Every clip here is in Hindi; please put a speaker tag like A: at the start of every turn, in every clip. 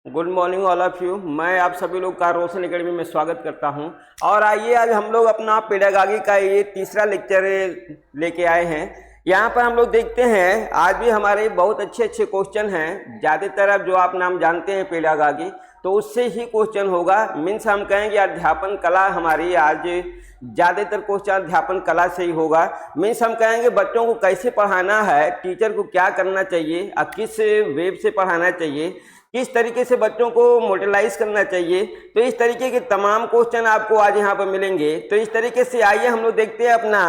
A: Good morning all of you. मैं आप सभी लोग का रोशन एकेडमी में स्वागत करता हूं। और आइए आज हम लोग अपना पेडागॉजी का ये तीसरा लेक्चर लेके आए हैं। यहाँ पर हम लोग देखते हैं आज भी हमारे बहुत अच्छे अच्छे क्वेश्चन हैं। ज़्यादातर अब जो आप नाम जानते हैं पेडागॉजी, तो उससे ही क्वेश्चन होगा। मीन्स हम कहेंगे अध्यापन कला हमारी आज ज़्यादातर क्वेश्चन अध्यापन कला से ही होगा। मीन्स हम कहेंगे बच्चों को कैसे पढ़ाना है, टीचर को क्या करना चाहिए और किस वेब से पढ़ाना चाहिए, किस तरीके से बच्चों को मॉडलाइज करना चाहिए। तो इस तरीके के तमाम क्वेश्चन आपको आज यहाँ पर मिलेंगे। तो इस तरीके से आइए हम लोग देखते हैं अपना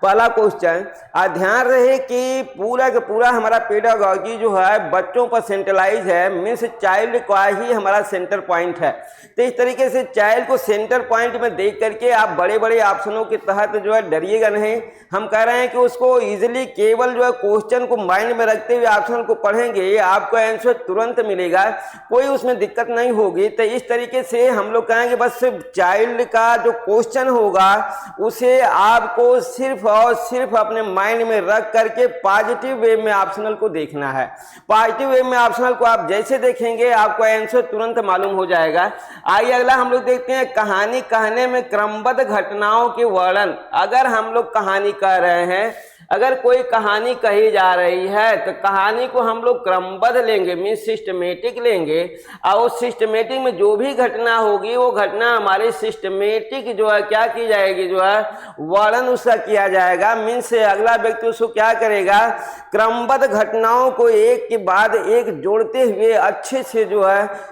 A: पहला क्वेश्चन। ध्यान रहे कि पूरा का पूरा हमारा पेडागॉजी जो है बच्चों पर सेंट्रलाइज है। मीन्स चाइल्ड का ही हमारा सेंटर पॉइंट है। तो इस तरीके से चाइल्ड को सेंटर पॉइंट में देख करके आप बड़े बड़े ऑप्शनों के तहत जो है डरिएगा नहीं। हम कह रहे हैं कि उसको इजिली केवल जो है क्वेश्चन को माइंड में रखते हुए ऑप्शन को पढ़ेंगे, आपको आंसर तुरंत मिलेगा, कोई उसमें दिक्कत नहीं होगी। तो इस तरीके से हम लोग कहेंगे बस चाइल्ड का जो क्वेश्चन होगा उसे आपको सिर्फ और सिर्फ अपने माइंड में रख करके पॉजिटिव वे में ऑप्शनल को देखना है। पॉजिटिव वे में ऑप्शनल को आप जैसे देखेंगे आपको आंसर तुरंत मालूम हो जाएगा। आइए अगला हम लोग देखते हैं कहानी कहने में क्रमबद्ध घटनाओं के वर्णन। अगर हम लोग कहानी कह रहे हैं, अगर कोई कहानी कही जा रही है तो कहानी को हम लोग क्रमबद्ध लेंगे, मीन सिस्टमेटिक लेंगे। और उस सिस्टमेटिक में जो भी घटना होगी वो घटना हमारी सिस्टमेटिक जो है क्या की जाएगी, जो है वर्णन उसका किया जाएगा। मीन से अगला व्यक्ति उसको क्या करेगा, क्रमबद्ध घटनाओं को एक के बाद एक जोड़ते हुए अच्छे से जो है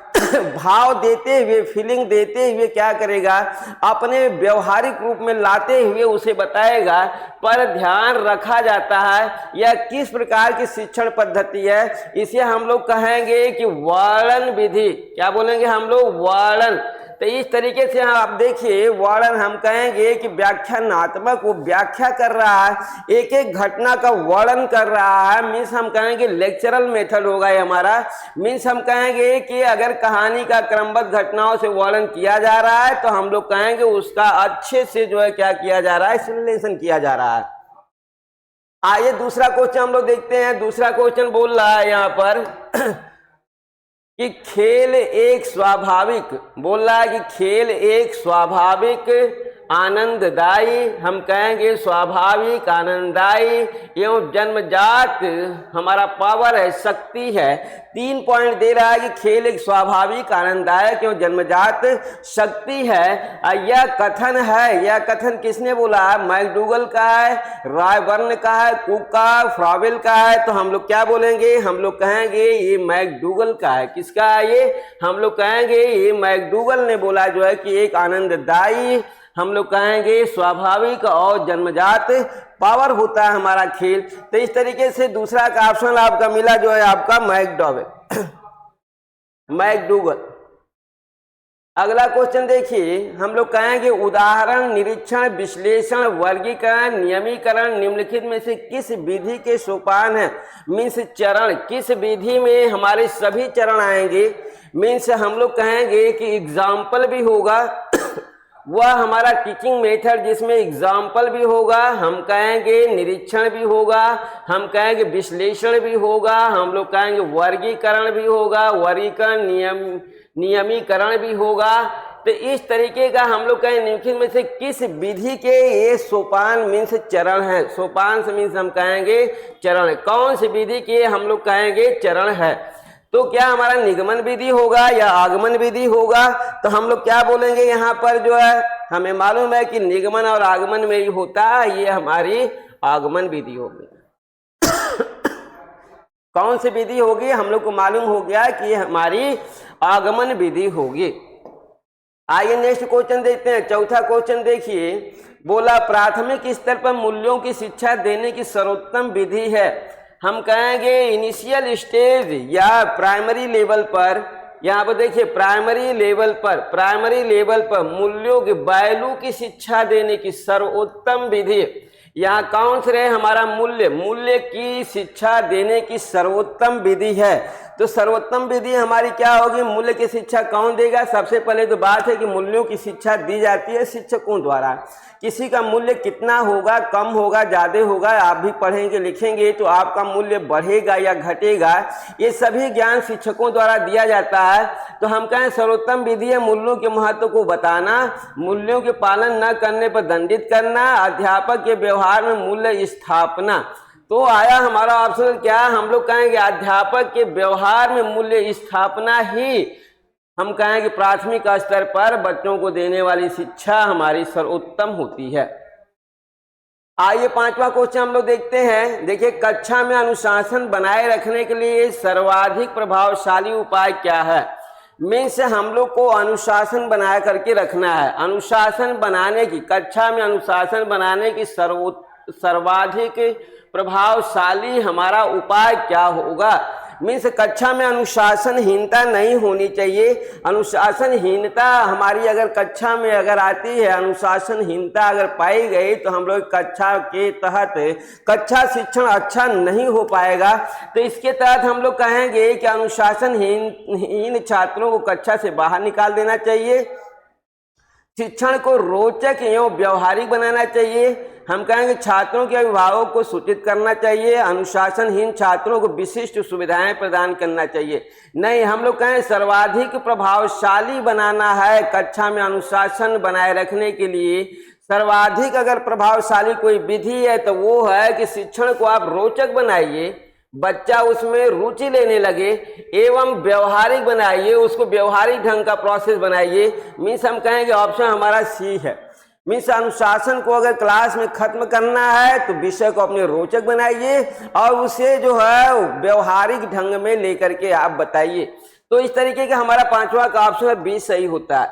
A: भाव देते हुए, फीलिंग देते हुए क्या करेगा, अपने व्यवहारिक रूप में लाते हुए उसे बताएगा। पर ध्यान रखा जाता है यह किस प्रकार की शिक्षण पद्धति है, इसे हम लोग कहेंगे कि वर्णन विधि। क्या बोलेंगे हम लोग, वर्णन। तो इस तरीके से आप देखिए वर्णन हम कहेंगे कि व्याख्यानात्मक, वो व्याख्या कर रहा है, एक एक घटना का वर्णन कर रहा है। मीन्स हम कहेंगे लेक्चरल मेथड होगा ये हमारा। मीन्स हम कहेंगे कि अगर कहानी का क्रमबद्ध घटनाओं से वर्णन किया जा रहा है तो हम लोग कहेंगे उसका अच्छे से जो है क्या किया जा रहा है, एक्सप्लेनेशन किया जा रहा है। आइए दूसरा क्वेश्चन हम लोग देखते हैं। दूसरा क्वेश्चन बोल रहा है यहाँ पर कि खेल एक स्वाभाविक, बोल रहा है कि खेल एक स्वाभाविक आनंददायी, हम कहेंगे स्वाभाविक आनंददायी एवं जन्मजात हमारा पावर है, शक्ति है। 3 पॉइंट दे रहा है कि खेल एक स्वाभाविक आनंददायक एवं जन्मजात शक्ति है। यह कथन है, यह कथन किसने बोला है, मैकडूगल का है, रायबर्न का है, कुक का, फ्रॉवेल का है। तो हम लोग क्या बोलेंगे, हम लोग कहेंगे ये मैकडूगल का है। किसका है ये, हम लोग कहेंगे ये मैकडूगल ने बोला जो है कि एक आनंददायी, हम लोग कहेंगे स्वाभाविक और जन्मजात पावर होता है हमारा खेल। तो इस तरीके से दूसरा का ऑप्शन आपका मिला जो है आपका मैकडूगल। अगला क्वेश्चन देखिए, हम लोग कहेंगे उदाहरण, निरीक्षण, विश्लेषण, वर्गीकरण, नियमीकरण निम्नलिखित में से किस विधि के सोपान है। मीन्स चरण, किस विधि में हमारे सभी चरण आएंगे। मीन्स हम लोग कहेंगे कि एग्जाम्पल भी होगा, वह हमारा टीचिंग मेथड जिसमें एग्जाम्पल भी होगा, हम कहेंगे निरीक्षण भी होगा, हम कहेंगे विश्लेषण भी होगा, हम लोग कहेंगे वर्गीकरण भी होगा, वर्गीकरण नियमीकरण भी होगा। तो इस तरीके का हम लोग कहें निम्नलिखित में से किस विधि के ये सोपान मीन्स चरण है। सोपान से मीन्स हम कहेंगे चरण, कौन सी विधि के हम लोग कहेंगे चरण है। तो क्या हमारा निगमन विधि होगा या आगमन विधि होगा। तो हम लोग क्या बोलेंगे यहाँ पर जो है, हमें मालूम है कि निगमन और आगमन में ही होता है, ये हमारी आगमन विधि होगी। कौन सी विधि होगी, हम लोग को मालूम हो गया कि ये हमारी आगमन विधि होगी। आइए नेक्स्ट क्वेश्चन देखते हैं। चौथा क्वेश्चन देखिए, बोला प्राथमिक स्तर पर मूल्यों की शिक्षा देने की सर्वोत्तम विधि है। हम कहेंगे इनिशियल स्टेज या प्राइमरी लेवल पर, यहाँ पर देखिए प्राइमरी लेवल पर मूल्यों की, वैल्यू की शिक्षा देने की सर्वोत्तम विधि। यहाँ कौन से रहे हमारा मूल्य की शिक्षा देने की सर्वोत्तम विधि है। तो सर्वोत्तम विधि हमारी क्या होगी? मूल्य की शिक्षा कौन देगा? सबसे पहले तो बात है कि मूल्यों की शिक्षा दी जाती है शिक्षकों द्वारा। किसी का मूल्य कितना होगा, कम होगा, ज़्यादा होगा, आप भी पढ़ेंगे लिखेंगे तो आपका मूल्य बढ़ेगा या घटेगा, ये सभी ज्ञान शिक्षकों द्वारा दिया जाता है। तो हम कहें सर्वोत्तम विधि है मूल्यों के महत्व को बताना, मूल्यों के पालन न करने पर दंडित करना, अध्यापक के व्यवहार में मूल्य स्थापना। तो आया हमारा ऑप्शन क्या? हम लोग कहेंगे अध्यापक के व्यवहार में मूल्य स्थापना ही हम कहेंगे प्राथमिक स्तर पर बच्चों को देने वाली शिक्षा हमारी सर्वोत्तम होती है। आइए पांचवा क्वेश्चन हम लोग देखते हैं। देखिए, कक्षा में अनुशासन बनाए रखने के लिए सर्वाधिक प्रभावशाली उपाय क्या है? मीन्स हम लोग को अनुशासन बना करके रखना है। अनुशासन बनाने की, कक्षा में अनुशासन बनाने की सर्वाधिक प्रभावशाली हमारा उपाय क्या होगा? मीन्स कक्षा में अनुशासनहीनता नहीं होनी चाहिए। अनुशासनहीनता हमारी अगर कक्षा में अगर आती है, अनुशासनहीनता अगर पाई गई तो हम लोग कक्षा के तहत कक्षा शिक्षण अच्छा नहीं हो पाएगा। तो इसके तहत हम लोग कहेंगे कि अनुशासनहीन छात्रों को कक्षा से बाहर निकाल देना चाहिए। शिक्षण को रोचक एवं व्यवहारिक बनाना चाहिए। हम कहेंगे छात्रों के अभिभावक को सूचित करना चाहिए। अनुशासनहीन छात्रों को विशिष्ट सुविधाएं प्रदान करना चाहिए। नहीं, हम लोग कहें सर्वाधिक प्रभावशाली बनाना है कक्षा में अनुशासन बनाए रखने के लिए। सर्वाधिक अगर प्रभावशाली कोई विधि है तो वो है कि शिक्षण को आप रोचक बनाइए, बच्चा उसमें रुचि लेने लगे, एवं व्यवहारिक बनाइए, उसको व्यवहारिक ढंग का प्रोसेस बनाइए। मीन्स हम कहेंगे ऑप्शन हमारा सी है। मीन्स अनुशासन को अगर क्लास में खत्म करना है तो विषय को अपने रोचक बनाइए और उसे जो है व्यवहारिक ढंग में लेकर के आप बताइए। तो इस तरीके का हमारा पांचवा का ऑप्शन बी सही होता है।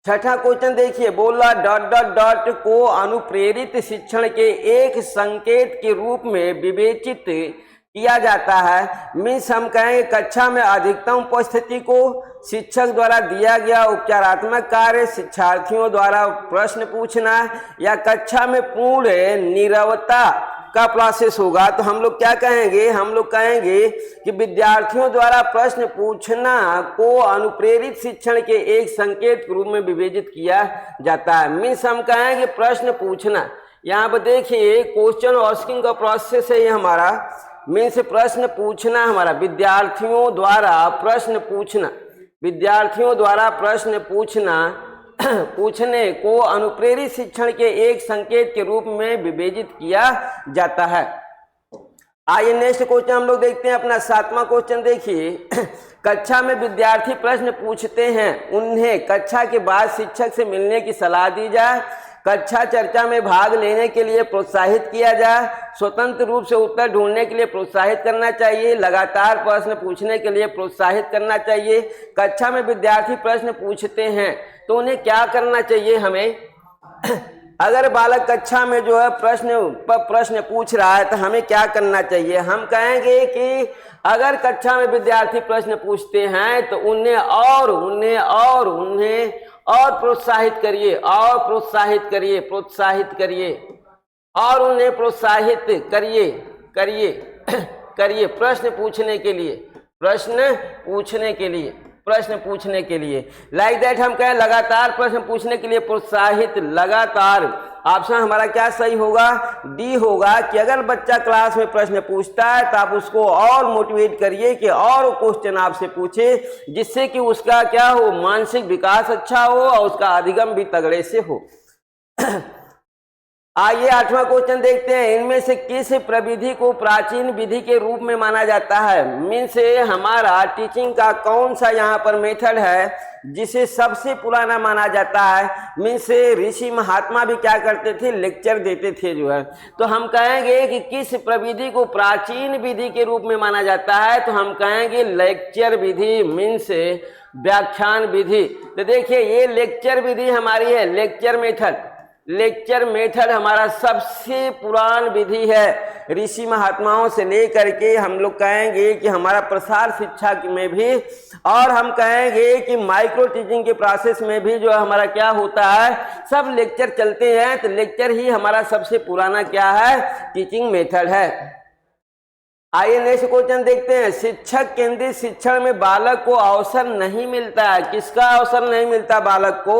A: छठा क्वेश्चन देखिए, बोला डॉट डॉट डॉट को अनुप्रेरित शिक्षण के एक संकेत के रूप में विवेचित किया जाता है। मीन्स हम कहेंगे कक्षा में अधिकतम उपस्थिति को, शिक्षक द्वारा दिया गया उपचारात्मक कार्य, शिक्षार्थियों द्वारा प्रश्न पूछना, या कक्षा में पूर्ण नीरवता का प्रोसेस होगा। तो हम लोग क्या कहेंगे? हम लोग कहेंगे कि विद्यार्थियों द्वारा प्रश्न पूछना को अनुप्रेरित शिक्षण के एक संकेत के रूप में विवेचित किया जाता है। मीन्स हम कहेंगे प्रश्न पूछना, यहाँ पर देखिए क्वेश्चन आस्किंग का प्रोसेस है ये हमारा। मीन्स प्रश्न पूछना हमारा, विद्यार्थियों द्वारा प्रश्न पूछना, विद्यार्थियों द्वारा प्रश्न पूछना पूछने को अनुप्रेरित शिक्षण के एक संकेत के रूप में विवेचित किया जाता है। आइए नेक्स्ट क्वेश्चन हम लोग देखते हैं, अपना सातवां क्वेश्चन देखिए। कक्षा में विद्यार्थी प्रश्न पूछते हैं, उन्हें कक्षा के बाद शिक्षक से मिलने की सलाह दी जाए, कक्षा चर्चा में भाग लेने के लिए प्रोत्साहित किया जाए, स्वतंत्र रूप से उत्तर ढूंढने के लिए प्रोत्साहित करना चाहिए, लगातार प्रश्न पूछने के लिए प्रोत्साहित करना चाहिए। कक्षा में विद्यार्थी प्रश्न पूछते हैं तो उन्हें क्या करना चाहिए? हमें अगर बालक कक्षा में जो है प्रश्न पूछ रहा है तो हमें क्या करना चाहिए? हम कहेंगे कि अगर कक्षा में विद्यार्थी प्रश्न पूछते हैं तो उन्हें और प्रोत्साहित करिए, और प्रोत्साहित करिए, प्रोत्साहित करिए, और उन्हें प्रोत्साहित करिए प्रश्न पूछने के लिए, प्रश्न पूछने के लिए। लाइक दैट हम कहें लगातार प्रश्न पूछने के लिए प्रोत्साहित, लगातार। ऑप्शन हमारा क्या सही होगा? डी होगा कि अगर बच्चा क्लास में प्रश्न पूछता है तो आप उसको और मोटिवेट करिए कि और क्वेश्चन आपसे पूछे, जिससे कि उसका क्या हो, मानसिक विकास अच्छा हो और उसका अधिगम भी तगड़े से हो। आइए आठवां क्वेश्चन देखते हैं, इनमें से किस प्रविधि को प्राचीन विधि के रूप में माना जाता है? मीन्स हमारा टीचिंग का कौन सा यहाँ पर मेथड है जिसे सबसे पुराना माना जाता है? मीन्स ऋषि महात्मा भी क्या करते थे? लेक्चर देते थे जो है। तो हम कहेंगे कि किस प्रविधि को प्राचीन विधि के रूप में माना जाता है? तो हम कहेंगे लेक्चर विधि, मीन्स व्याख्यान विधि। तो देखिए ये लेक्चर विधि हमारी है, लेक्चर मेथड हमारा सबसे पुरान विधि है। ऋषि महात्माओं से लेकर के हम लोग कहेंगे कि हमारा प्रसार शिक्षा में भी, और हम कहेंगे कि माइक्रो टीचिंग के प्रोसेस में भी जो हमारा क्या होता है, सब लेक्चर चलते हैं। तो लेक्चर ही हमारा सबसे पुराना क्या है? टीचिंग मेथड है। आइए नेक्स्ट क्वेश्चन देखते हैं। शिक्षक केंद्रित शिक्षण में बालक को अवसर नहीं मिलता है। किसका अवसर नहीं मिलता बालक को?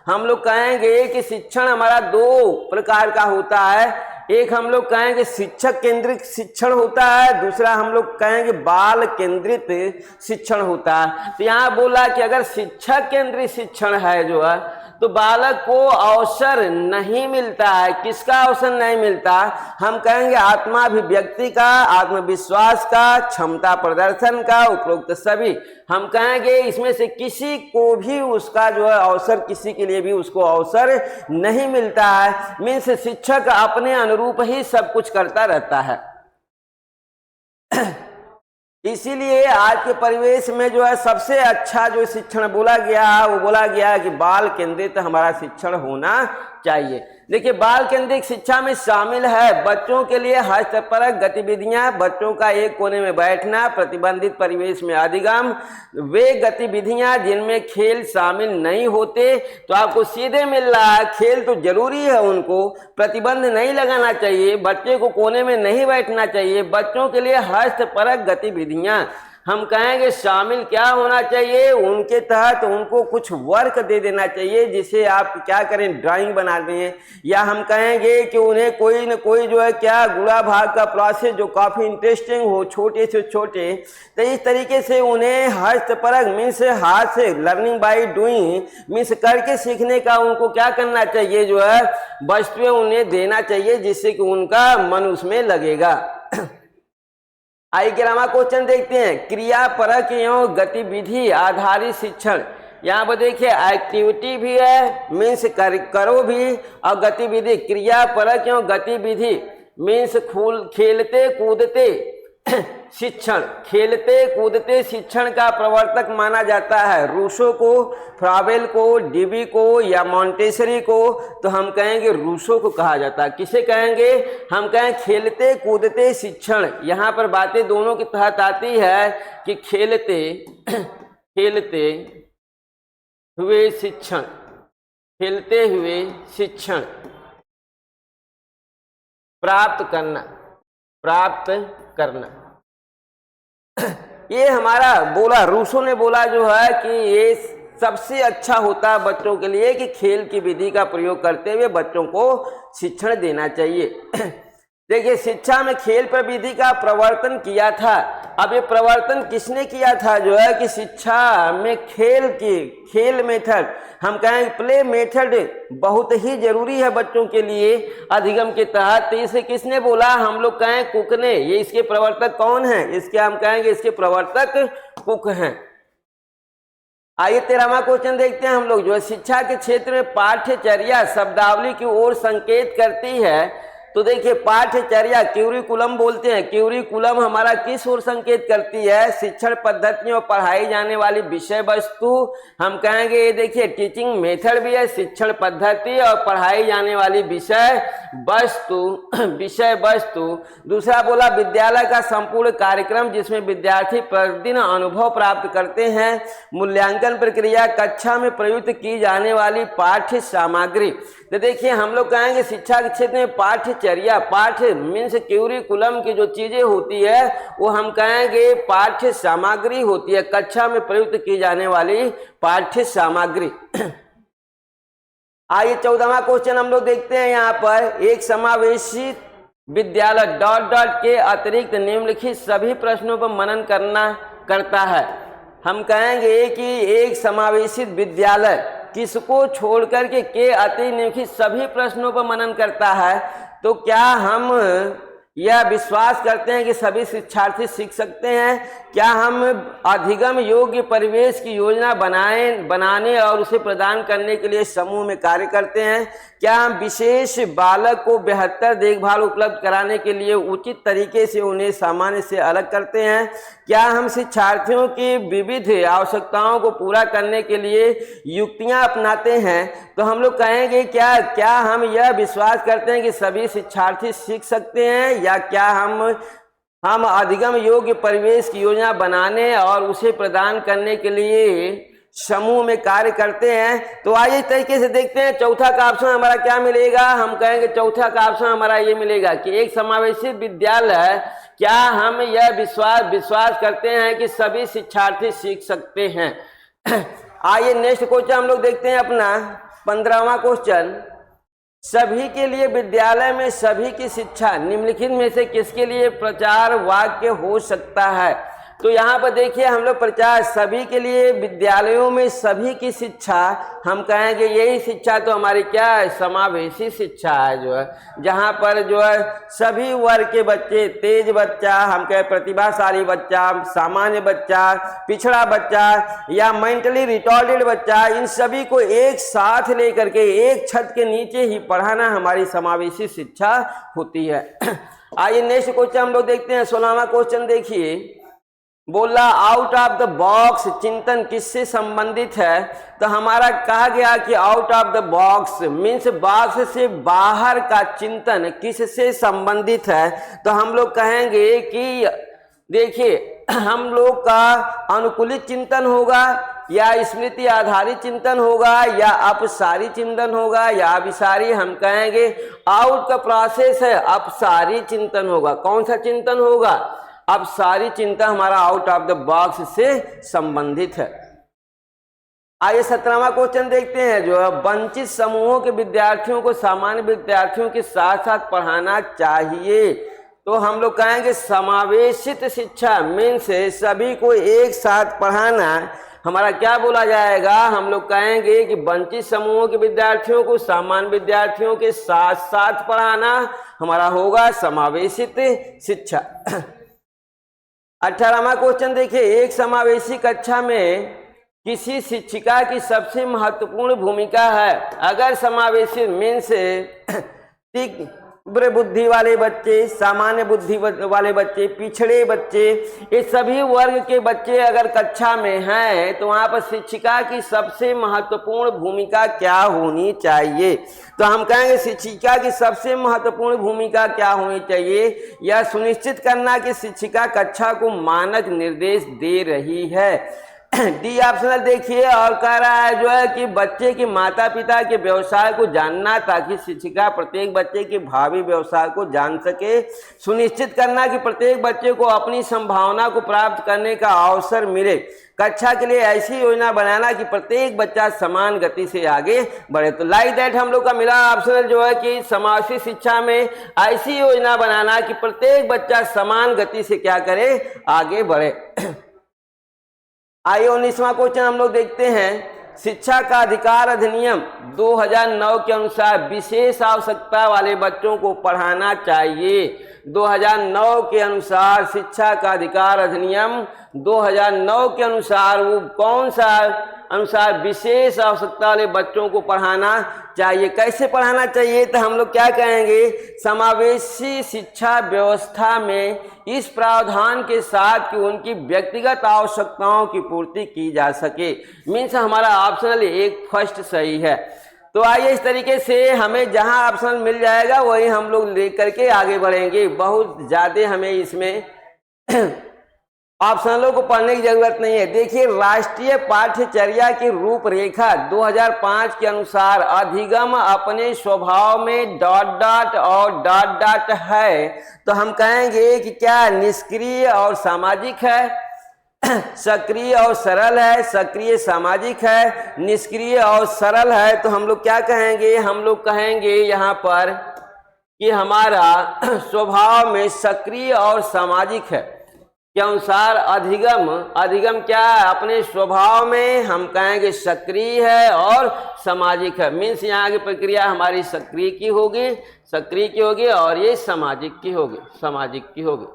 A: हम लोग कहेंगे कि शिक्षण हमारा दो प्रकार का होता है। एक हम लोग कहेंगे शिक्षक केंद्रित शिक्षण होता है, दूसरा हम लोग कहेंगे बाल केंद्रित शिक्षण होता है। तो यहाँ बोला कि अगर शिक्षक केंद्रित शिक्षण है जो है तो बालक को अवसर नहीं मिलता है। किसका अवसर नहीं मिलता? हम कहेंगे आत्माभिव्यक्ति का, आत्मविश्वास का, क्षमता प्रदर्शन का, उपरोक्त सभी। हम कहेंगे इसमें से किसी को भी उसका जो है अवसर, किसी के लिए भी उसको अवसर नहीं मिलता है। मीन्स शिक्षक अपने अनुरूप ही सब कुछ करता रहता है। इसीलिए आज के परिवेश में जो है सबसे अच्छा जो शिक्षण बोला गया है वो बोला गया है कि बाल केंद्रित हमारा शिक्षण होना चाहिए। देखिए, बाल केंद्रित शिक्षा में शामिल है बच्चों के लिए हस्तपरक गतिविधियां, बच्चों का एक कोने में बैठना, प्रतिबंधित परिवेश में अधिगम, वे गतिविधियां जिनमें खेल शामिल नहीं होते। तो आपको सीधे मिल रहा है खेल तो जरूरी है, उनको प्रतिबंध नहीं लगाना चाहिए, बच्चे को कोने में नहीं बैठना चाहिए। बच्चों के लिए हस्तपरक गतिविधियां हम कहेंगे शामिल क्या होना चाहिए, उनके तहत उनको कुछ वर्क दे देना चाहिए, जिसे आप क्या करें, ड्राइंग बना दें, या हम कहेंगे कि उन्हें कोई न कोई जो है क्या गुणा भाग का प्रोसेस जो काफ़ी इंटरेस्टिंग हो, छोटे से छोटे। तो इस तरीके से उन्हें हस्तपरक मीन्स हाथ से, लर्निंग बाय डूइंग मीन्स करके सीखने का उनको क्या करना चाहिए, जो है वस्तुएं उन्हें देना चाहिए, जिससे कि उनका मन उसमें लगेगा। आइए ग्रामर क्वेश्चन देखते हैं। क्रियापरक एवं गतिविधि आधारित शिक्षण। यहाँ पर देखिए एक्टिविटी भी है मीन्स करो भी, और गतिविधि क्रियापरक एवं गतिविधि मीन्स खेलते कूदते शिक्षण। खेलते कूदते शिक्षण का प्रवर्तक माना जाता है रूसो को, फ्रावेल को, डीबी को या मॉन्टेसरी को। तो हम कहेंगे रूसो को कहा जाता है। किसे कहेंगे? हम कहें खेलते कूदते शिक्षण। यहाँ पर बातें दोनों के तहत आती है कि खेलते हुए शिक्षण, खेलते हुए शिक्षण प्राप्त करना। ये हमारा बोला, रूसो ने बोला जो है कि ये सबसे अच्छा होता है बच्चों के लिए कि खेल की विधि का प्रयोग करते हुए बच्चों को शिक्षण देना चाहिए। देखिए, शिक्षा में खेल प्रविधि का प्रवर्तन किया था। अब ये प्रवर्तन किसने किया था? जो है कि शिक्षा में खेल मेथड, हम कहेंगे प्ले मेथड बहुत ही जरूरी है बच्चों के लिए अधिगम के तहत। तो इसे किसने बोला? हम लोग कहें कुक ने। ये इसके प्रवर्तक कौन है? इसके हम कहेंगे इसके प्रवर्तक कुक हैं। आइए 13वां क्वेश्चन देखते हैं हम लोग। जो है शिक्षा के क्षेत्र में पाठ्यचर्या शब्दावली की ओर संकेत करती है। तो देखिए, पाठ्यचर्या क्यूरिकुलम बोलते हैं। क्यूरिकुलम हमारा किस ओर संकेत करती है? शिक्षण पद्धतियों पढ़ाई जाने वाली विषय वस्तु। हम कहेंगे ये देखिए टीचिंग मेथड भी है, शिक्षण पद्धति और पढ़ाई जाने वाली विषय वस्तु। दूसरा बोला विद्यालय का संपूर्ण कार्यक्रम जिसमें विद्यार्थी प्रतिदिन अनुभव प्राप्त करते हैं। मूल्यांकन प्रक्रिया, कक्षा में प्रयुक्त की जाने वाली पाठ्य सामग्री। तो देखिए, हम लोग कहेंगे शिक्षा के क्षेत्र में पाठ्यचर्या, पाठ्य मीन्स क्यूरिकुलम की जो चीजें होती है वो हम कहेंगे पाठ्य सामग्री होती है, कक्षा में प्रयुक्त की जाने वाली पाठ्य सामग्री। आइए 14वां क्वेश्चन हम लोग देखते हैं। यहाँ पर एक समावेशी विद्यालय ... के अतिरिक्त निम्नलिखित सभी प्रश्नों पर मनन करता है। हम कहेंगे कि एक समावेशित विद्यालय किसको छोड़कर के अतिनिम्नलिखित सभी प्रश्नों पर मनन करता है। तो क्या हम यह विश्वास करते हैं कि सभी शिक्षार्थी सीख सकते हैं? क्या हम अधिगम योग्य परिवेश की योजना बनाने और उसे प्रदान करने के लिए समूह में कार्य करते हैं? क्या हम विशेष बालक को बेहतर देखभाल उपलब्ध कराने के लिए उचित तरीके से उन्हें सामान्य से अलग करते हैं? क्या हम शिक्षार्थियों की विविध आवश्यकताओं को पूरा करने के लिए युक्तियां अपनाते हैं? तो हम लोग कहेंगे क्या हम यह विश्वास करते हैं कि सभी शिक्षार्थी सीख सकते हैं, या क्या हम अधिगम योग्य परिवेश की योजना बनाने और उसे प्रदान करने के लिए समूह में कार्य करते हैं। तो आइए इस तरीके से देखते हैं चौथा का ऑप्शन हमारा क्या मिलेगा। हम कहेंगे चौथा का ऑप्शन हमारा ये मिलेगा कि एक समावेशी विद्यालय, क्या हम यह विश्वास करते हैं कि सभी शिक्षार्थी सीख सकते हैं। आइए नेक्स्ट क्वेश्चन हम लोग देखते हैं अपना 15वां क्वेश्चन। सभी के लिए विद्यालय में सभी की शिक्षा निम्नलिखित में से किसके लिए प्रचार वाक्य हो सकता है। तो यहाँ पर देखिए हम लोग प्रचार सभी के लिए विद्यालयों में सभी की शिक्षा, हम कहेंगे यही शिक्षा तो हमारी क्या है, समावेशी शिक्षा है, जो है जहाँ पर जो है सभी वर्ग के बच्चे, तेज बच्चा, हम कहें प्रतिभाशाली बच्चा, सामान्य बच्चा, पिछड़ा बच्चा या मेंटली रिटार्डेड बच्चा, इन सभी को एक साथ लेकर के एक छत के नीचे ही पढ़ाना हमारी समावेशी शिक्षा होती है। आइए नेक्स्ट क्वेश्चन हम लोग देखते हैं। 16वां क्वेश्चन देखिए, बोला आउट ऑफ द बॉक्स चिंतन किससे संबंधित है। तो हमारा कहा गया कि out of the box means box से बाहर का चिंतन किससे संबंधित है। तो हम लोग कहेंगे कि देखिए हम लोग का अनुकूलित चिंतन होगा या स्मृति आधारित चिंतन होगा या अपसारी चिंतन होगा या अभिसारी, हम कहेंगे आउट का प्रोसेस है अपसारी चिंतन होगा। कौन सा चिंतन होगा, अब सारी चिंता हमारा आउट ऑफ द बॉक्स से संबंधित है। आइए 17वां क्वेश्चन देखते हैं, जो है वंचित समूहों के विद्यार्थियों को सामान्य विद्यार्थियों के साथ साथ पढ़ाना चाहिए। तो हम लोग कहेंगे समावेशित शिक्षा मीन्स सभी को एक साथ पढ़ाना हमारा क्या बोला जाएगा। हम लोग कहेंगे कि वंचित समूहों के विद्यार्थियों को सामान्य विद्यार्थियों के साथ साथ पढ़ाना हमारा होगा समावेशित शिक्षा। 18वां क्वेश्चन देखिए, एक समावेशी कक्षा में किसी शिक्षिका की सबसे महत्वपूर्ण भूमिका है। अगर समावेशी मीन्स तीव्र बुद्धि वाले बच्चे, सामान्य बुद्धि वाले बच्चे, पिछड़े बच्चे, ये सभी वर्ग के बच्चे अगर कक्षा में हैं तो वहाँ पर शिक्षिका की सबसे महत्वपूर्ण भूमिका क्या होनी चाहिए। तो हम कहेंगे शिक्षिका की सबसे महत्वपूर्ण भूमिका क्या होनी चाहिए, यह सुनिश्चित करना कि शिक्षिका कक्षा को मानक निर्देश दे रही है। डी ऑप्शनल देखिए और कह रहा है जो है कि बच्चे के माता पिता के व्यवसाय को जानना ताकि शिक्षिका प्रत्येक बच्चे के भावी व्यवसाय को जान सके। सुनिश्चित करना कि प्रत्येक बच्चे को अपनी संभावना को प्राप्त करने का अवसर मिले। कक्षा के लिए ऐसी योजना बनाना कि प्रत्येक बच्चा समान गति से आगे बढ़े। तो लाइक दैट हम लोग का मिला ऑप्शनल जो है कि समावेशी शिक्षा में ऐसी योजना बनाना कि प्रत्येक बच्चा समान गति से क्या करे, आगे बढ़े। आइए 19वां क्वेश्चन हम लोग देखते हैं। शिक्षा का अधिकार अधिनियम 2009 के अनुसार विशेष आवश्यकता वाले बच्चों को पढ़ाना चाहिए। 2009 के अनुसार शिक्षा का अधिकार अधिनियम 2009 के अनुसार वो कौन सा अनुसार विशेष आवश्यकता वाले बच्चों को पढ़ाना चाहिए। कैसे पढ़ाना चाहिए, तो हम लोग क्या कहेंगे, समावेशी शिक्षा व्यवस्था में इस प्रावधान के साथ कि उनकी व्यक्तिगत आवश्यकताओं की पूर्ति की जा सके। मीन्स हमारा ऑप्शनल एक फर्स्ट सही है। तो आइए इस तरीके से हमें जहां ऑप्शन मिल जाएगा वही हम लोग लेकर के आगे बढ़ेंगे। बहुत ज़्यादा हमें इसमें ऑप्शनलों को पढ़ने की जरूरत नहीं है। देखिए राष्ट्रीय पाठ्यचर्या की रूपरेखा 2005 के अनुसार अधिगम अपने स्वभाव में ... और ... है। तो हम कहेंगे कि क्या निष्क्रिय और सामाजिक है, सक्रिय और सरल है, सक्रिय सामाजिक है, निष्क्रिय और सरल है। तो हम लोग क्या कहेंगे, हम लोग कहेंगे यहाँ पर कि हमारा स्वभाव में सक्रिय और सामाजिक है के अनुसार अधिगम क्या है, अपने स्वभाव में हम कहेंगे सक्रिय है और सामाजिक है। मीन्स यहाँ की प्रक्रिया हमारी सक्रिय की होगी और ये सामाजिक की होगी।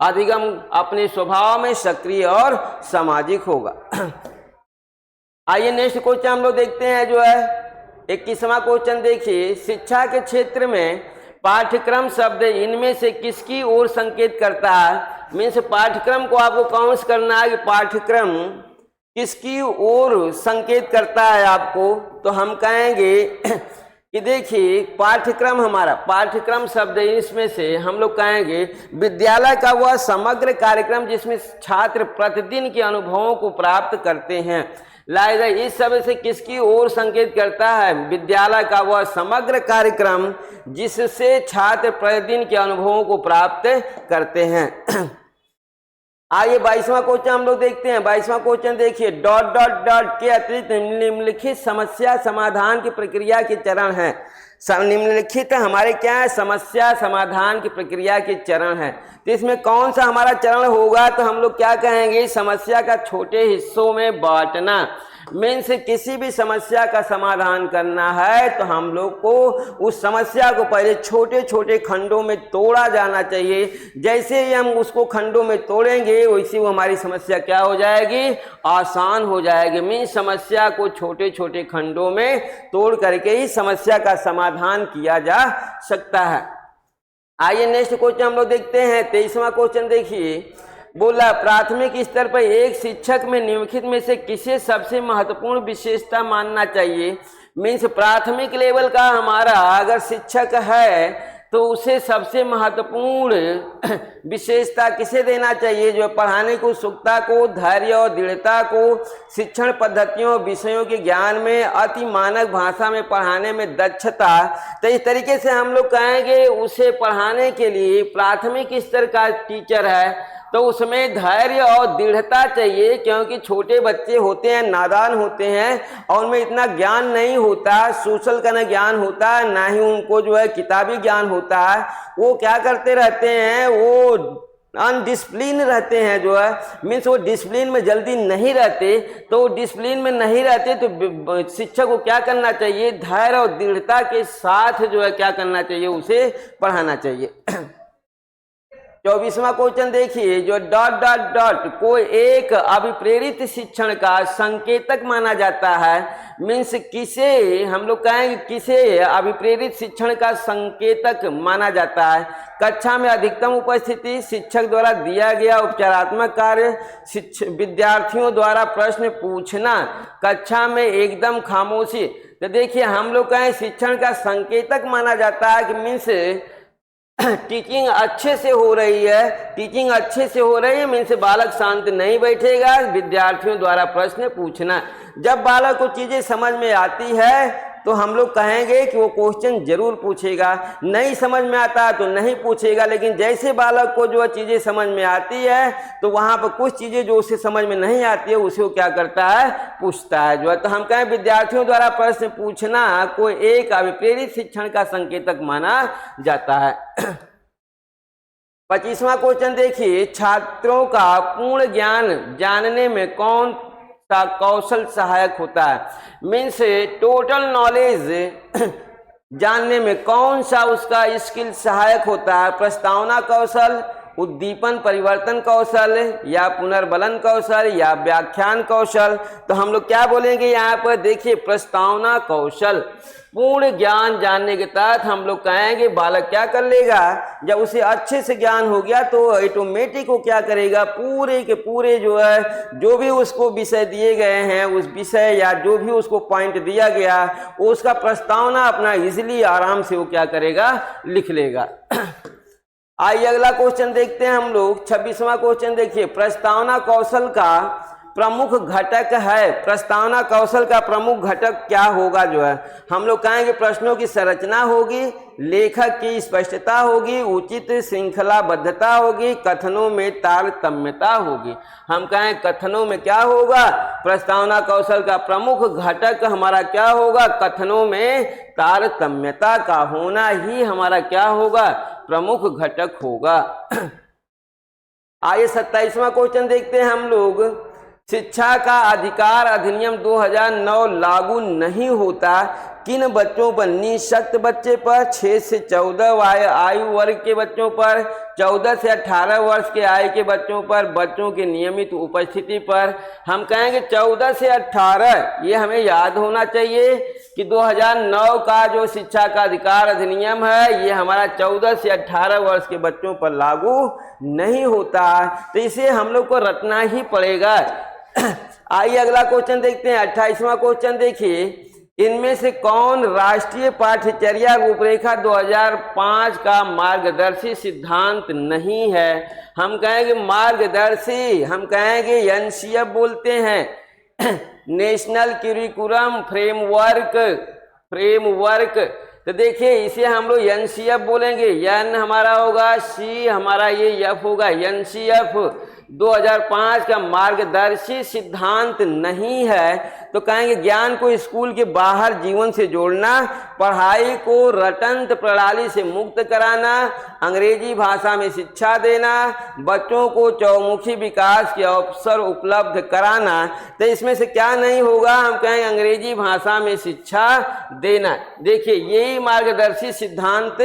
A: अधिगम अपने स्वभाव में सक्रिय और सामाजिक होगा। आइए नेक्स्ट क्वेश्चन हम लोग देखते हैं, जो है 21वां क्वेश्चन देखिए। शिक्षा के क्षेत्र में पाठ्यक्रम शब्द इनमें से किसकी ओर संकेत करता है। मीन्स पाठ्यक्रम को आपको काउंट करना है कि पाठ्यक्रम किसकी ओर संकेत करता है आपको। तो हम कहेंगे कि देखिए पाठ्यक्रम, हमारा पाठ्यक्रम शब्द इसमें से हम लोग कहेंगे विद्यालय का वह समग्र कार्यक्रम जिसमें छात्र प्रतिदिन के अनुभवों को प्राप्त करते हैं। लाइज इस शब्द से किसकी ओर संकेत करता है? विद्यालय का वह समग्र कार्यक्रम जिससे छात्र प्रतिदिन के अनुभवों को प्राप्त करते हैं। आइए 22वां क्वेश्चन हम लोग देखते हैं। 22वां क्वेश्चन देखिए, डॉट डॉट डॉट के अतिरिक्त निम्नलिखित समस्या समाधान की प्रक्रिया के चरण हैं। निम्नलिखित हमारे क्या है? समस्या समाधान की प्रक्रिया के चरण है। तो इसमें कौन सा हमारा चरण होगा? तो हम लोग क्या कहेंगे? समस्या का छोटे हिस्सों में बांटना। मीन्स किसी भी समस्या का समाधान करना है तो हम लोग को उस समस्या को पहले छोटे छोटे खंडों में तोड़ा जाना चाहिए। जैसे ही हम उसको खंडों में तोड़ेंगे वैसे वो हमारी समस्या क्या हो जाएगी? आसान हो जाएगी। मीन्स समस्या को छोटे छोटे खंडों में तोड़ करके ही समस्या का समाधान किया जा सकता है। आइए नेक्स्ट क्वेश्चन हम लोग देखते हैं। 23वां क्वेश्चन देखिए, बोला प्राथमिक स्तर पर एक शिक्षक में निम्नलिखित में से किसे सबसे महत्वपूर्ण विशेषता मानना चाहिए? मीन्स प्राथमिक लेवल का हमारा अगर शिक्षक है तो उसे सबसे महत्वपूर्ण विशेषता किसे देना चाहिए? जो पढ़ाने को उत्सुकता को, धैर्य और दृढ़ता को, शिक्षण पद्धतियों विषयों के ज्ञान में, अति मानक भाषा में पढ़ाने में दक्षता। तो इस तरीके से हम लोग कहेंगे उसे पढ़ाने के लिए प्राथमिक स्तर का टीचर है तो उसमें धैर्य और दृढ़ता चाहिए, क्योंकि छोटे बच्चे होते हैं, नादान होते हैं और उनमें इतना ज्ञान नहीं होता, सोशल का न ज्ञान होता है, ना ही उनको जो है किताबी ज्ञान होता है। वो क्या करते रहते हैं? वो अनडिसिप्लिन रहते हैं, जो है मीन्स वो डिसिप्लिन में जल्दी नहीं रहते। तो डिसिप्लिन में नहीं रहते तो शिक्षक को क्या करना चाहिए? धैर्य और दृढ़ता के साथ जो है क्या करना चाहिए? उसे पढ़ाना चाहिए। 24वां क्वेश्चन देखिए, जो डॉट डॉट डॉट को एक अभिप्रेरित शिक्षण का संकेतक माना जाता है। मीन्स किसे हम लोग कहेंगे किसे अभिप्रेरित शिक्षण का संकेतक माना जाता है? कक्षा में अधिकतम उपस्थिति, शिक्षक द्वारा दिया गया उपचारात्मक कार्य, विद्यार्थियों द्वारा प्रश्न पूछना, कक्षा में एकदम खामोशी। तो देखिए हम लोग कहें शिक्षण का संकेतक माना जाता है कि मीन्स टीचिंग अच्छे से हो रही है, टीचिंग अच्छे से हो रही है मीन्स बालक शांत नहीं बैठेगा, विद्यार्थियों द्वारा प्रश्न पूछना। जब बालक को चीजें समझ में आती है तो हम लोग कहेंगे कि वो क्वेश्चन जरूर पूछेगा, नहीं समझ में आता तो नहीं पूछेगा। लेकिन जैसे बालक को जो चीजें समझ में आती है तो वहां पर कुछ चीजें जो उसे समझ में नहीं आती है उसे वो क्या करता है? पूछता है जो है। तो हम कहें विद्यार्थियों द्वारा प्रश्न पूछना को एक अभिप्रेरित शिक्षण का संकेतक माना जाता है। 25वां क्वेश्चन देखिए, छात्रों का पूर्ण ज्ञान जानने में कौन सा कौशल सहायक होता है? मीन्स टोटल नॉलेज जानने में कौन सा उसका स्किल सहायक होता है? प्रस्तावना कौशल, उद्दीपन परिवर्तन कौशल, या पुनर्बलन कौशल, या व्याख्यान कौशल। तो हम लोग क्या बोलेंगे यहाँ पर? देखिए प्रस्तावना कौशल। पूर्ण ज्ञान जानने के तहत हम लोग कहेंगे बालक क्या कर लेगा? जब उसे अच्छे से ज्ञान हो गया तो ऑटोमेटिक वो क्या करेगा? पूरे के पूरे जो है जो भी उसको विषय दिए गए हैं उस विषय या जो भी उसको पॉइंट दिया गया उसका प्रस्तावना अपना इजीली आराम से वो क्या करेगा? लिख लेगा। आइए अगला क्वेश्चन देखते हैं हम लोग। 26वां क्वेश्चन देखिए, प्रस्तावना कौशल का प्रमुख घटक है। प्रस्तावना कौशल का प्रमुख घटक क्या होगा? जो है हम लोग कहेंगे प्रश्नों की संरचना होगी, लेखक की स्पष्टता होगी, उचित श्रृंखलाबद्धता होगी, कथनों में तारतम्यता होगी। हम कहें कथनों में क्या होगा? प्रस्तावना कौशल का प्रमुख घटक हमारा क्या होगा? कथनों में तारतम्यता का होना ही हमारा क्या होगा? प्रमुख घटक होगा। आइए 27वां क्वेश्चन देखते हैं हम लोग। शिक्षा का अधिकार अधिनियम 2009 लागू नहीं होता किन बच्चों पर? निःशक्त बच्चे पर, 6 से 14 आयु वर्ग के बच्चों पर, 14 से 18 वर्ष के आयु के बच्चों पर, बच्चों की नियमित उपस्थिति पर। हम कहेंगे 14 से 18। ये हमें याद होना चाहिए कि 2009 का जो शिक्षा का अधिकार अधिनियम है ये हमारा 14 से 18 वर्ष के बच्चों पर लागू नहीं होता, तो इसे हम लोग को रटना ही पड़ेगा। आइए अगला क्वेश्चन देखते हैं। 28वां क्वेश्चन देखिए, इनमें से कौन राष्ट्रीय पाठ्यचर्या रूपरेखा 2005 का मार्गदर्शी सिद्धांत नहीं है? हम कहेंगे मार्गदर्शी, हम कहेंगे एनसीएफ बोलते हैं। National curriculum framework. तो देखिए इसे हम लोग एनसीएफ बोलेंगे, एन हमारा होगा, सी हमारा ये एफ होगा, एनसीएफ 2005 का मार्गदर्शी सिद्धांत नहीं है। तो कहेंगे ज्ञान को स्कूल के बाहर जीवन से जोड़ना, पढ़ाई को रटंत प्रणाली से मुक्त कराना, अंग्रेजी भाषा में शिक्षा देना, बच्चों को चौमुखी विकास के अवसर उपलब्ध कराना। तो इसमें से क्या नहीं होगा, हम कहेंगे अंग्रेजी भाषा में शिक्षा देना। देखिए यही मार्गदर्शी सिद्धांत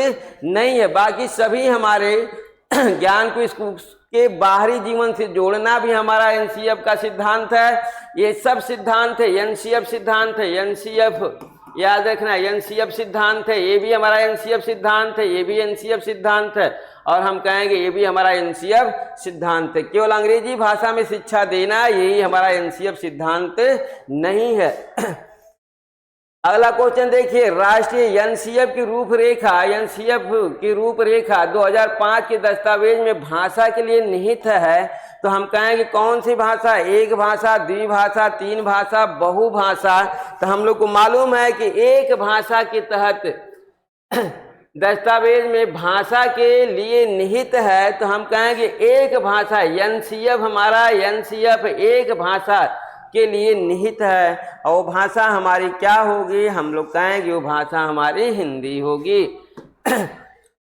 A: नहीं है, बाकी सभी हमारे ज्ञान को स्कूल के बाहरी जीवन से जोड़ना भी हमारा एनसीएफ का सिद्धांत है। ये सब सिद्धांत है, एनसीएफ सिद्धांत है, एनसीएफ याद रखना, एनसीएफ सिद्धांत है, ये भी हमारा एनसीएफ सिद्धांत है, ये भी एनसीएफ सिद्धांत है, और हम कहेंगे ये भी हमारा एनसीएफ सिद्धांत है। केवल अंग्रेजी भाषा में शिक्षा देना यही हमारा एनसीएफ सिद्धांत नहीं है। अगला क्वेश्चन देखिए, राष्ट्रीय एनसीएफ की रूपरेखा 2005 के दस्तावेज में भाषा के लिए निहित है। तो हम कहेंगे कौन सी भाषा, एक भाषा, द्विभाषा, तीन भाषा, बहुभाषा। तो हम लोग को मालूम है कि एक भाषा के तहत दस्तावेज में भाषा के लिए निहित है। तो हम कहेंगे एक भाषा, एनसीएफ हमारा एनसीएफ एक भाषा के लिए निहित है, और वो भाषा हमारी क्या होगी, हम लोग कहेंगे वो भाषा हमारी हिंदी होगी।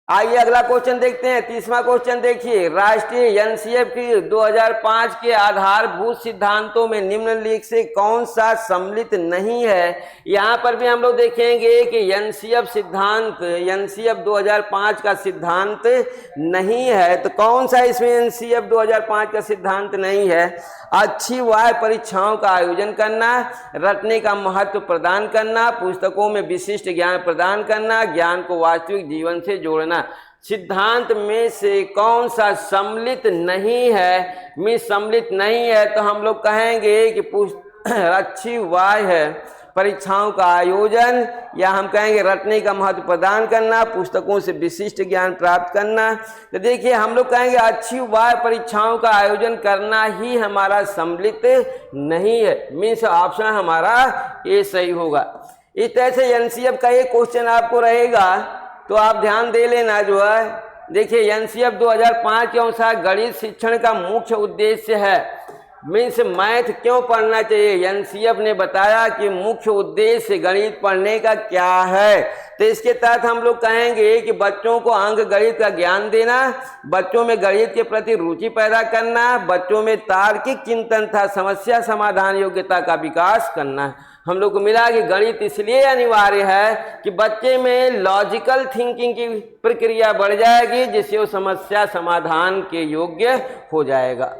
A: आइए अगला क्वेश्चन देखते हैं, तीसरा क्वेश्चन देखिए, राष्ट्रीय एनसीएफ की 2005 के आधारभूत सिद्धांतों में निम्नलिखित से कौन सा सम्मिलित नहीं है। यहाँ पर भी हम लोग देखेंगे कि एनसीएफ 2005 का सिद्धांत नहीं है। तो कौन सा इसमें एनसीएफ 2005 का सिद्धांत नहीं है, अच्छी वाय परीक्षाओं का आयोजन करना, रटने का महत्व प्रदान करना, पुस्तकों में विशिष्ट ज्ञान प्रदान करना, ज्ञान को वास्तविक जीवन से जोड़ना। सिद्धांत में से कौन सा सम्मिलित नहीं है, सम्मिलित नहीं है। तो हम लोग कहेंगे कि अच्छी वाय है परीक्षाओं का आयोजन, या हम कहेंगे रटने का महत्व प्रदान करना, पुस्तकों से विशिष्ट ज्ञान प्राप्त करना। तो देखिए हम लोग कहेंगे अच्छी वाय परीक्षाओं का आयोजन करना ही हमारा सम्मिलित नहीं है, मीन्स ऑप्शन हमारा ये सही होगा। इस तरह से एनसीएफ का एक क्वेश्चन आपको रहेगा, तो आप ध्यान दे लेना जो है। देखिए एनसीएफ 2005 के अनुसार गणित शिक्षण का मुख्य उद्देश्य है, मीन्स मैथ क्यों पढ़ना चाहिए। एनसीएफ ने बताया कि मुख्य उद्देश्य गणित पढ़ने का क्या है। तो इसके तहत हम लोग कहेंगे कि बच्चों को अंक गणित का ज्ञान देना, बच्चों में गणित के प्रति रुचि पैदा करना, बच्चों में तार्किक चिंतन तथा समस्या समाधान योग्यता का विकास करना। हम लोग को मिला कि गणित इसलिए अनिवार्य है कि बच्चे में लॉजिकल थिंकिंग की प्रक्रिया बढ़ जाएगी, जिससे वो समस्या समाधान के योग्य हो जाएगा।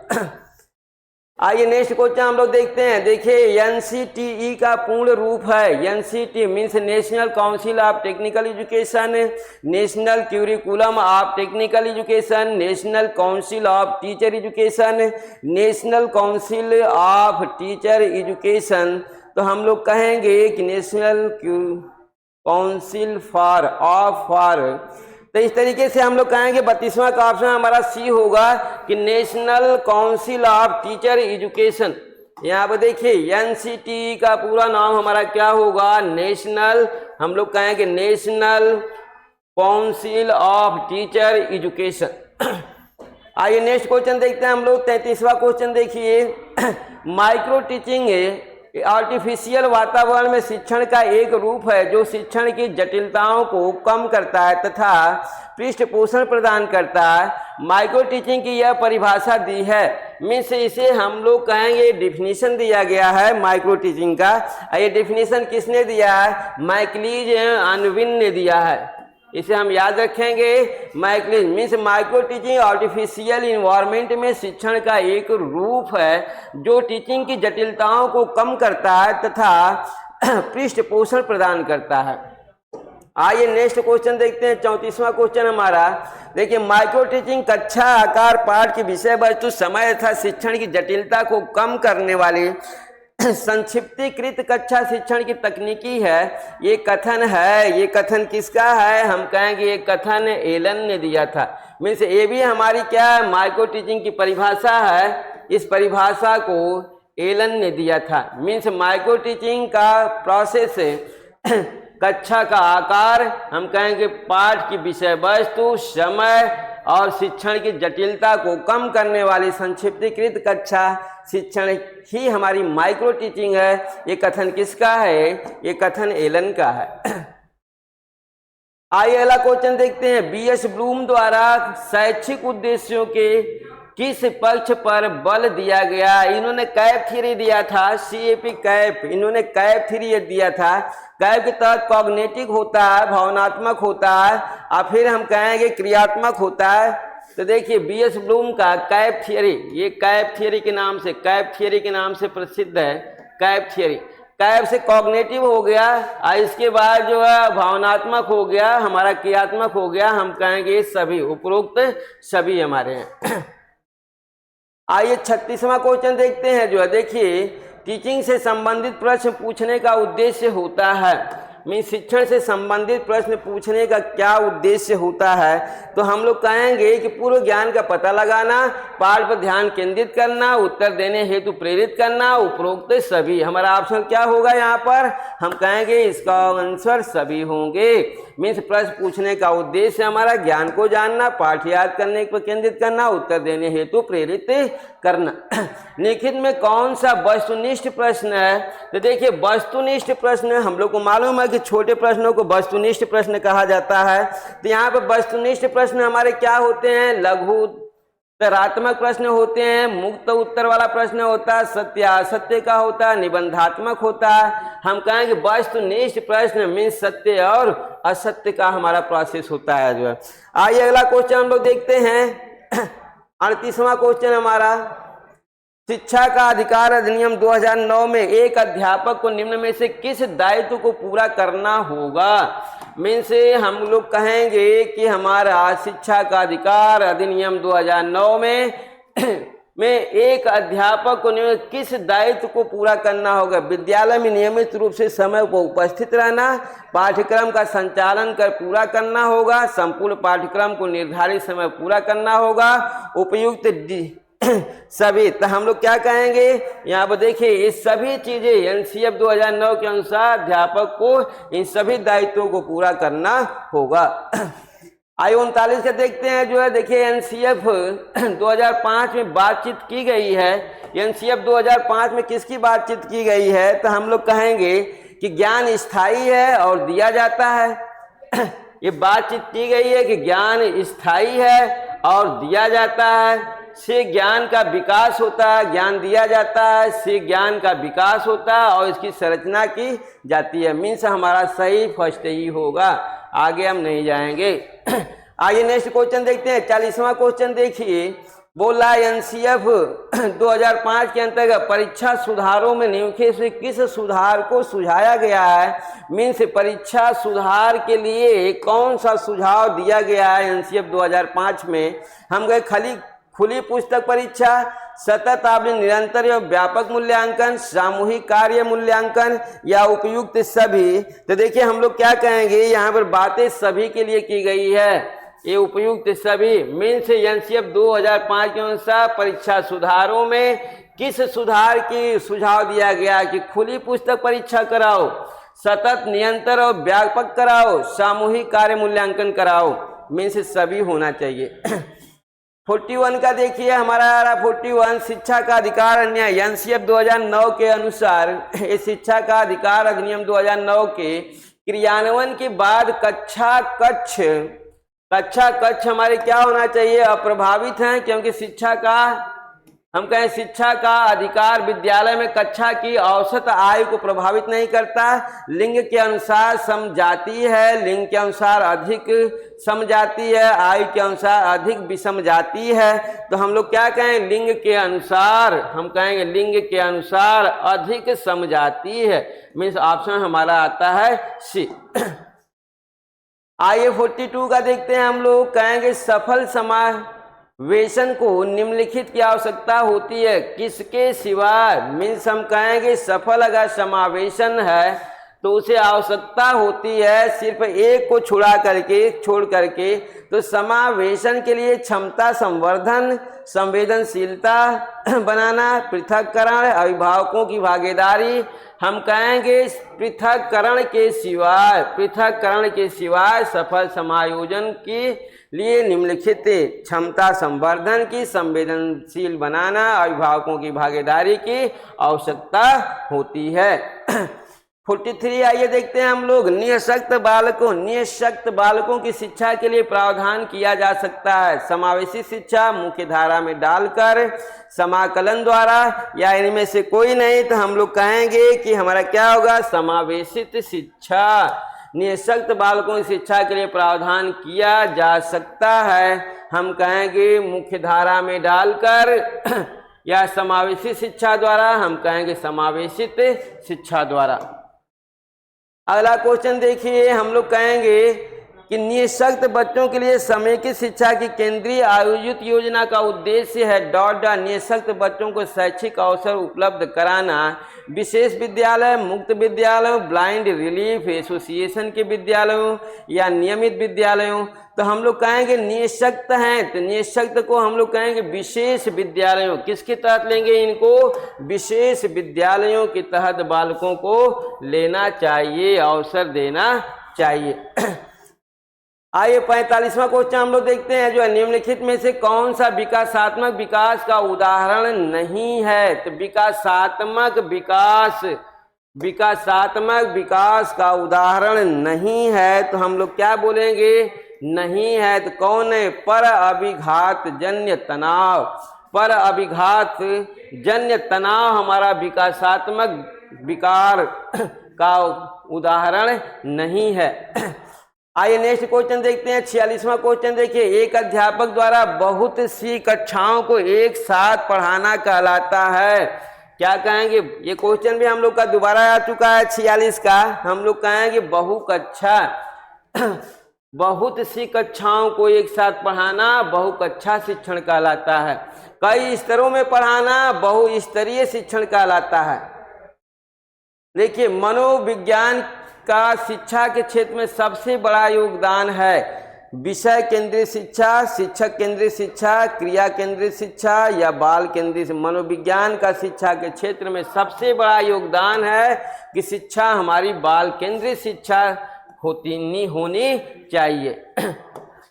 A: आइए नेक्स्ट क्वेश्चन हम लोग देखते हैं। देखिए एनसीटीई का पूर्ण रूप है, NCT means national council of technical education, national curriculum of technical education, national council of teacher education, national council of teacher education. तो हम लोग कहेंगे कि नेशनल काउंसिल फॉर तो इस तरीके से हम लोग कहेंगे 32वां का ऑप्शन हमारा सी होगा कि national council of teacher education. यहाँ पर देखिए एनसीटी का पूरा नाम हमारा क्या होगा, नेशनल, हम लोग कहेंगे national council of teacher education. आइए नेक्स्ट क्वेश्चन देखते हैं हम लोग 33वां क्वेश्चन देखिए, माइक्रो टीचिंग आर्टिफिशियल वातावरण में शिक्षण का एक रूप है जो शिक्षण की जटिलताओं को कम करता है तथा पृष्ठपोषण प्रदान करता है। माइक्रो टीचिंग की यह परिभाषा दी है, मीन्स इसे हम लोग कहेंगे डिफिनीशन दिया गया है माइक्रो टीचिंग का। ये डिफिनीशन किसने दिया है, मैकलीज अनविन ने दिया है, इसे हम याद रखेंगे। मैकलीज means micro teaching artificial environment में शिक्षण का एक रूप है जो टीचिंग की जटिलताओं को कम करता है तथा पृष्ठपोषण प्रदान करता है। आइए नेक्स्ट क्वेश्चन देखते हैं 34वां क्वेश्चन हमारा। देखिए माइक्रो टीचिंग कक्षा आकार पाठ की विषय वस्तु समय तथा शिक्षण की जटिलता को कम करने वाली संक्षिप्तीकृत कक्षा शिक्षण की तकनीकी है। ये कथन है, ये कथन किसका है, हम कहेंगे ये कथन एलन ने दिया था। मीन्स ये भी हमारी क्या है, माइक्रो टीचिंग की परिभाषा है। इस परिभाषा को एलन ने दिया था। मीन्स माइक्रो टीचिंग का प्रोसेस कक्षा का आकार, हम कहेंगे पाठ की विषय वस्तु, समय और शिक्षण की जटिलता को कम करने वाली संक्षिप्तीकृत कक्षा शिक्षण ही हमारी माइक्रो टीचिंग है। ये कथन किसका है? ये कथन एलन का है। आइए अगला क्वेश्चन देखते हैं। बीएस ब्लूम द्वारा शैक्षिक उद्देश्यों के किस पक्ष पर बल दिया गया? इन्होंने कैप थ्योरी दिया था, CAP कैप, इन्होंने कैप थ्योरी दिया था। कैप के तहत कॉग्निटिव होता है, भावनात्मक होता है, और फिर हम कहेंगे क्रियात्मक होता है। तो देखिए बीएस ब्लूम का कैप थ्योरी, ये कैप थ्योरी के नाम से, कैप थ्योरी के नाम से प्रसिद्ध है। कैप थ्योरी, कैप से कॉग्निटिव हो गया और इसके बाद जो है भावनात्मक हो गया, हमारा क्रियात्मक हो गया। हम कहेंगे सभी, उपरोक्त सभी हमारे हैं। आइए 36वां क्वेश्चन देखते हैं। जो है देखिए, टीचिंग से संबंधित प्रश्न पूछने का उद्देश्य होता है। मीन्स शिक्षण से संबंधित प्रश्न पूछने का क्या उद्देश्य होता है? तो हम लोग कहेंगे कि पूर्व ज्ञान का पता लगाना, पाठ पर ध्यान केंद्रित करना, उत्तर देने हेतु प्रेरित करना, उपरोक्त सभी। हमारा ऑप्शन क्या होगा यहाँ पर? हम कहेंगे इसका आंसर सभी होंगे। मीन्स प्रश्न पूछने का उद्देश्य हमारा ज्ञान को जानना, पाठ याद करने पर केंद्रित करना, उत्तर देने हेतु प्रेरित करना। लिखित में कौन सा वस्तुनिष्ठ प्रश्न है? तो देखिए वस्तुनिष्ठ प्रश्न, हम लोग को मालूम है कि छोटे प्रश्नों को वस्तुनिष्ठ प्रश्न कहा जाता है। तो यहाँ पर वस्तुनिष्ठ प्रश्न हमारे क्या होते हैं? लघु उत्तरात्मक प्रश्न होते हैं, मुक्त उत्तर वाला प्रश्न होता है, सत्य असत्य का होता है, निबंधात्मक होता है। हम कहेंगे वस्तुनिष्ठ प्रश्न मीन्स सत्य और असत्य का हमारा प्रोसेस होता है जो है। आइए अगला क्वेश्चन हम लोग देखते हैं। 38वां क्वेश्चन हमारा, शिक्षा का अधिकार अधिनियम 2009 में एक अध्यापक को निम्न में से किस दायित्व को पूरा करना होगा? मीन्स हम लोग कहेंगे कि हमारा शिक्षा का अधिकार अधिनियम 2009 में एक अध्यापक को किस दायित्व को पूरा करना होगा? विद्यालय में नियमित रूप से समय पर उपस्थित रहना, पाठ्यक्रम का संचालन कर पूरा करना होगा, संपूर्ण पाठ्यक्रम को निर्धारित समय पूरा करना होगा, उपयुक्त सभी। तो हम लोग क्या कहेंगे यहाँ पर? देखिए ये सभी चीजें एनसीएफ 2009 के अनुसार अध्यापक को इन सभी दायित्वों को पूरा करना होगा। आइए 39 का देखते हैं। जो है देखिए एनसीएफ 2005 में बातचीत की गई है। एनसीएफ 2005 में किसकी बातचीत की गई है? तो हम लोग कहेंगे कि ज्ञान स्थायी है और दिया जाता है। ये बातचीत की गई है कि ज्ञान स्थायी है और दिया जाता है, से ज्ञान का विकास होता है, ज्ञान दिया जाता है, से ज्ञान का विकास होता है और इसकी संरचना की जाती है। मीन्स हमारा सही फर्स्ट ही होगा, आगे हम नहीं जाएंगे। आइए नेक्स्ट क्वेश्चन देखते हैं। 40वां क्वेश्चन देखिए, बोला एनसीएफ 2005 के अंतर्गत परीक्षा सुधारों में निम्नलिखित से किस सुधार को सुझाया गया है? मीन्स परीक्षा सुधार के लिए कौन सा सुझाव दिया गया है एनसीएफ 2005 में? हम गए खुली पुस्तक परीक्षा, सतत आवेदन, निरंतर एवं व्यापक मूल्यांकन, सामूहिक कार्य मूल्यांकन या उपयुक्त सभी। तो देखिए हम लोग क्या कहेंगे, यहाँ पर बातें सभी के लिए की गई है, ये उपयुक्त सभी। मीन्स एनसीएफ 2005 के अनुसार परीक्षा सुधारों में किस सुधार की सुझाव दिया गया कि खुली पुस्तक परीक्षा कराओ, सतत निरंतर और व्यापक कराओ, सामूहिक कार्य मूल्यांकन कराओ। मीन्स सभी होना चाहिए। 41 का देखिए हमारा 41, शिक्षा का अधिकार अन्याय एनसीएफ 2009 के अनुसार इस शिक्षा का अधिकार अधिनियम 2009 के क्रियान्वयन के बाद कक्षा कक्ष हमारे क्या होना चाहिए? अप्रभावित हैं, क्योंकि शिक्षा का हम कहें शिक्षा का अधिकार विद्यालय में कक्षा की औसत आयु को प्रभावित नहीं करता। लिंग के अनुसार समझाती है, लिंग के अनुसार अधिक समझाती है, आयु के अनुसार अधिक विषम जाती है। तो हम लोग क्या कहें? लिंग के अनुसार, हम कहेंगे लिंग के अनुसार अधिक समझाती है। मीन्स ऑप्शन हमारा आता है सी। आइए 42 का देखते हैं। हम लोग कहेंगे सफल समावेशन को निम्नलिखित की आवश्यकता होती है, किसके सिवाय? मीन्स हम कहेंगे सफल अगर समावेशन है तो उसे आवश्यकता होती है सिर्फ एक को छोड़ करके तो समावेशन के लिए क्षमता संवर्धन, संवेदनशीलता बनाना, पृथक्करण, अभिभावकों की भागीदारी। हम कहेंगे पृथक्करण के सिवाय सफल समायोजन के लिए निम्नलिखित क्षमता संवर्धन की, संवेदनशील बनाना, अभिभावकों की भागीदारी की आवश्यकता होती है। 43 आइए देखते हैं हम लोग। निःशक्त बालकों की शिक्षा के लिए प्रावधान किया जा सकता है समावेशी शिक्षा मुख्य धारा में डालकर, समाकलन द्वारा, या इनमें से कोई नहीं तो हम लोग कहेंगे कि हमारा क्या होगा, समावेशित शिक्षा। निःशक्त बालकों की शिक्षा के लिए प्रावधान किया जा सकता है, हम कहेंगे मुख्य धारा में डालकर या समावेशी शिक्षा द्वारा, हम कहेंगे समावेशित शिक्षा द्वारा। अगला क्वेश्चन देखिए, हम लोग कहेंगे कि निःशक्त बच्चों के लिए समेकित शिक्षा की केंद्रीय आयोजित योजना का उद्देश्य है निःशक्त बच्चों को शैक्षिक अवसर उपलब्ध कराना, विशेष विद्यालय, मुक्त विद्यालयों, ब्लाइंड रिलीफ एसोसिएशन के विद्यालयों या नियमित विद्यालयों। तो हम लोग कहेंगे निःशक्त हैं तो निःशक्त को हम लोग कहेंगे विशेष विद्यालयों। किसके तहत लेंगे इनको? विशेष विद्यालयों के तहत बालकों को लेना चाहिए, अवसर देना चाहिए। आइए 45वां क्वेश्चन हम लोग देखते हैं, जो है निम्नलिखित में से कौन सा विकासात्मक विकास का उदाहरण नहीं है? तो विकासात्मक विकास का उदाहरण नहीं है तो हम लोग क्या बोलेंगे? नहीं है तो कौन है? पर अभिघात जन्य तनाव हमारा विकासात्मक विकार का उदाहरण नहीं है। आइए नेक्स्ट क्वेश्चन देखते हैं। 46वां क्वेश्चन देखिए, एक अध्यापक द्वारा बहुत सी कक्षाओं को एक साथ पढ़ाना कहलाता है। क्या कहेंगे? ये क्वेश्चन भी हम लोग का दोबारा आ चुका है 46 का। हम लोग कहेंगे बहुकक्षा बहुत सी कक्षाओं को एक साथ पढ़ाना बहुकक्षा शिक्षण कहलाता है। कई स्तरों में पढ़ाना बहुस्तरीय शिक्षण कहलाता है। देखिए, मनोविज्ञान का शिक्षा के क्षेत्र में सबसे बड़ा योगदान है विषय केंद्रित शिक्षा, शिक्षक केंद्रित शिक्षा, क्रिया केंद्रित शिक्षा या बाल केंद्रित। मनोविज्ञान का शिक्षा के क्षेत्र में सबसे बड़ा योगदान है कि शिक्षा हमारी बाल केंद्रित शिक्षा होनी चाहिए।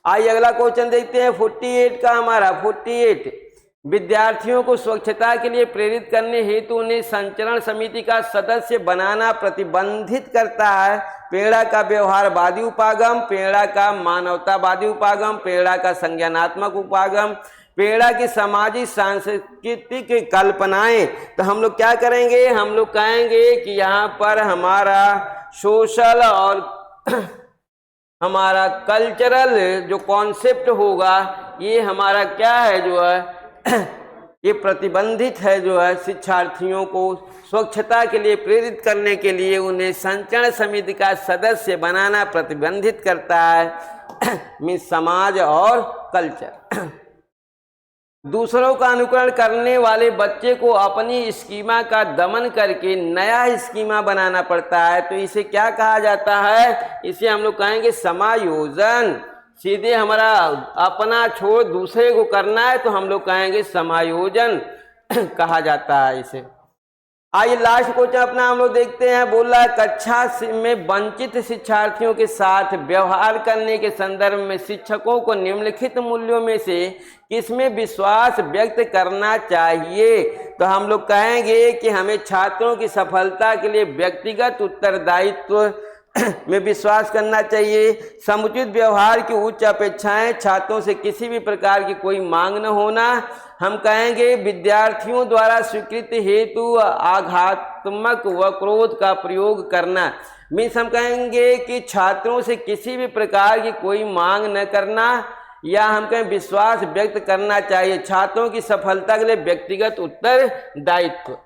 A: आइए अगला क्वेश्चन देखते हैं 48 का हमारा। 48 विद्यार्थियों को स्वच्छता के लिए प्रेरित करने हेतु उन्हें संचरण समिति का सदस्य बनाना प्रतिबंधित करता है। प्रेरणा का व्यवहारवादी उपागम, प्रेरणा का मानवतावादी उपागम, प्रेरणा का संज्ञानात्मक उपागम, प्रेरणा की सामाजिक सांस्कृतिक कल्पनाएं। तो हम लोग क्या करेंगे? हम लोग कहेंगे कि यहाँ पर हमारा सोशल और हमारा कल्चरल जो कॉन्सेप्ट होगा ये हमारा क्या है, जो है ये प्रतिबंधित है, जो है शिक्षार्थियों को स्वच्छता के लिए प्रेरित करने के लिए उन्हें संचरण समिति का सदस्य बनाना प्रतिबंधित करता है। मीन्स समाज और कल्चर। दूसरों का अनुकरण करने वाले बच्चे को अपनी स्कीमा का दमन करके नया स्कीमा बनाना पड़ता है। तो इसे क्या कहा जाता है? इसे हम लोग कहेंगे समायोजन। सीधे हमारा अपना छोड़ दूसरे को करना है तो हम लोग कहेंगे समायोजन कहा जाता है इसे। आइए लास्ट क्वेश्चन अपना हम लोग देखते हैं। बोल रहा है कक्षा में वंचित शिक्षार्थियों के साथ व्यवहार करने के संदर्भ में शिक्षकों को निम्नलिखित मूल्यों में से किसमें विश्वास व्यक्त करना चाहिए? तो हम लोग कहेंगे कि हमें छात्रों की सफलता के लिए व्यक्तिगत उत्तरदायित्व में विश्वास करना चाहिए। समुचित व्यवहार की उच्च अपेक्षाएं, छात्रों से किसी भी प्रकार की कोई मांग न होना। हम कहेंगे विद्यार्थियों द्वारा स्वीकृत हेतु आघातात्मक व क्रोध का प्रयोग करना। मीन्स हम कहेंगे कि छात्रों से किसी भी प्रकार की कोई मांग न करना, या हम कहें विश्वास व्यक्त करना चाहिए। छात्रों की सफलता के लिए व्यक्तिगत उत्तरदायित्व।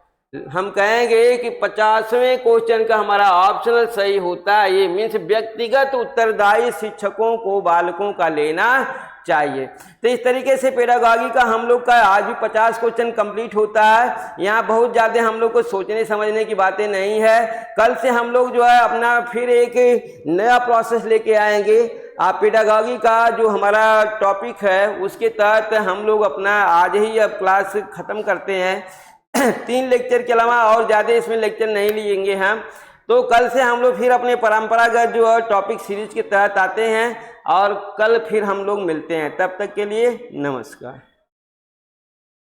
A: हम कहेंगे कि 50वें क्वेश्चन का हमारा ऑप्शनल सही होता है ये। मीन्स व्यक्तिगत उत्तरदायी शिक्षकों को बालकों का लेना चाहिए। तो इस तरीके से पेडागॉजी का हम लोग का आज भी 50 क्वेश्चन कंप्लीट होता है। यहाँ बहुत ज़्यादा हम लोग को सोचने समझने की बातें नहीं है। कल से हम लोग जो है अपना फिर एक नया प्रोसेस लेके आएंगे। आप पेडागॉजी का जो हमारा टॉपिक है उसके तहत हम लोग अपना आज ही अब क्लास ख़त्म करते हैं। 3 लेक्चर के अलावा और ज़्यादा इसमें लेक्चर नहीं लेंगे हम। तो कल से हम लोग फिर अपने परंपरागत जो है टॉपिक सीरीज के तहत आते हैं और कल फिर हम लोग मिलते हैं। तब तक के लिए नमस्कार।